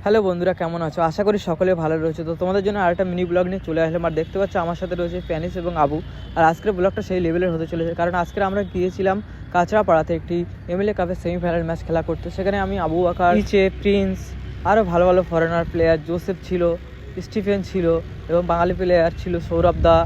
Hello বন্ধুরা, কেমন আছো? আশা করি সকলে ভালো রয়েছে। তো তোমাদের জন্য আরেকটা মিনি ব্লগ নিয়ে চলে আসলাম। আর দেখতে পাচ্ছ আমার সাথে রয়েছে প্যানিস এবং আবু। আর আজকের ব্লগটা সেই লেভেলের হতে চলেছে, কারণ আজকে আমরা গিয়েছিলাম কাঁচরাপাড়াতে একটি এমএলএ কাপের সেমিফাইনাল ম্যাচ খেলা করতে। সেখানে আমি আবু বাকার, ইচে, প্রিন্স, আরও ভালো ভালো ফরেনার প্লেয়ার, জোসেফ ছিল, স্টিফেন ছিল এবং বাঙালি প্লেয়ার ছিল সৌরভ দা,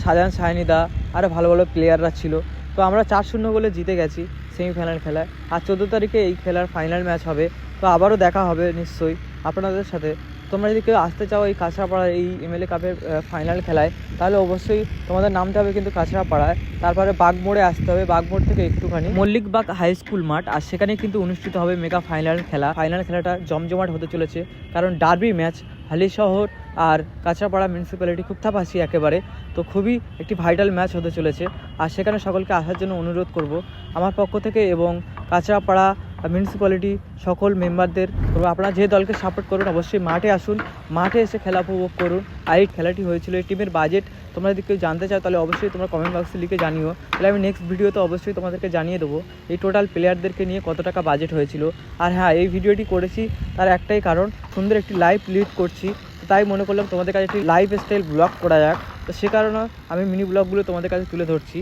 শাহজাহান শাহিনী দা, আরও ভালো ভালো প্লেয়াররা ছিল। তো আমরা 4-0 গোলে জিতে গেছি সেমিফাইনাল খেলায়। আর 14 তারিখে এই খেলার ফাইনাল ম্যাচ হবে। তো আবারও দেখা হবে নিশ্চয়ই আপনাদের সাথে। তোমরা যদি কেউ আসতে চাও এই কাঁচরাপাড়ার এই এমএলএ কাপের ফাইনাল খেলায়, তাহলে অবশ্যই তোমাদের নামতে হবে কিন্তু কাঁচরাপাড়ায়। তারপরে বাগমোড়ে আসতে হবে, বাগমোড় থেকে একটুখানি মল্লিকবাগ হাই স্কুল মাঠ, আর সেখানে কিন্তু অনুষ্ঠিত হবে মেগা ফাইনাল খেলা। ফাইনাল খেলাটা জমজমাট হতে চলেছে, কারণ ডার্বি ম্যাচ। হালিশহর আর কাঁচরাপাড়া মিউনিসিপ্যালিটি খুব কাছাকাছি একেবারে। তো খুবই একটি ভাইটাল ম্যাচ হতে চলেছে, আর সেখানে সকলকে আসার জন্য অনুরোধ করব আমার পক্ষ থেকে এবং কাঁচরাপাড়া মিউনিসিপ্যালিটি সকল মেম্বারদের। আপনারা যে দলকে সাপোর্ট করুন অবশ্যই মাঠে আসুন, মাঠে এসে খেলা উপভোগ করুন। আর এই খেলাটি হয়েছিল, এই টিমের বাজেট তোমরা যদি কেউ জানতে চাও তাহলে অবশ্যই তোমরা কমেন্ট বক্সে লিখে জানিও, তাহলে আমি নেক্সট ভিডিওতে অবশ্যই তোমাদেরকে জানিয়ে দেবো এই টোটাল প্লেয়ারদেরকে নিয়ে কত টাকা বাজেট হয়েছিল। আর হ্যাঁ, এই ভিডিওটি করেছি তার একটাই কারণ, সুন্দর একটি লাইভ লিড করছি, তাই মনে করলাম তোমাদের কাছে একটি লাইফ স্টাইল ব্লগ করা যাক। তো সে কারণে আমি মিনি ব্লগগুলো তোমাদের কাছে তুলে ধরছি।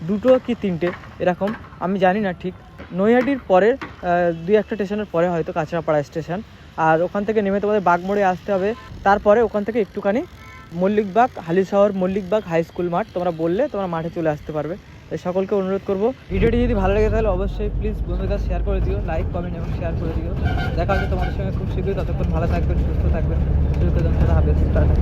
2 কি 3টে এরকম, আমি জানি না ঠিক। নৈহাটির পরে 2-1টা স্টেশনের পরে হয়তো কাঁচরাপাড়া স্টেশন। আর ওখান থেকে নেমে তোমাদের বাগমোড়ে আসতে হবে। তারপরে ওখান থেকে একটুখানি মল্লিকবাগ, হালিশহর মল্লিকবাগ হাই স্কুল মাঠ, তোমরা বললে তোমরা মাঠে চলে আসতে পারবে। তাই সকলকে অনুরোধ করবো, ভিডিওটি যদি ভালো লাগে তাহলে অবশ্যই প্লিজ বন্ধুদের কাছে শেয়ার করে দিও, লাইক, কমেন্ট এবং শেয়ার করে দিও। দেখা হচ্ছে তোমাদের সঙ্গে খুব শীঘ্রই। ততক্ষণ ভালো থাকবেন, সুস্থ থাকবেন। সুস্থ থাকবেন, হাফেজ, টাটা।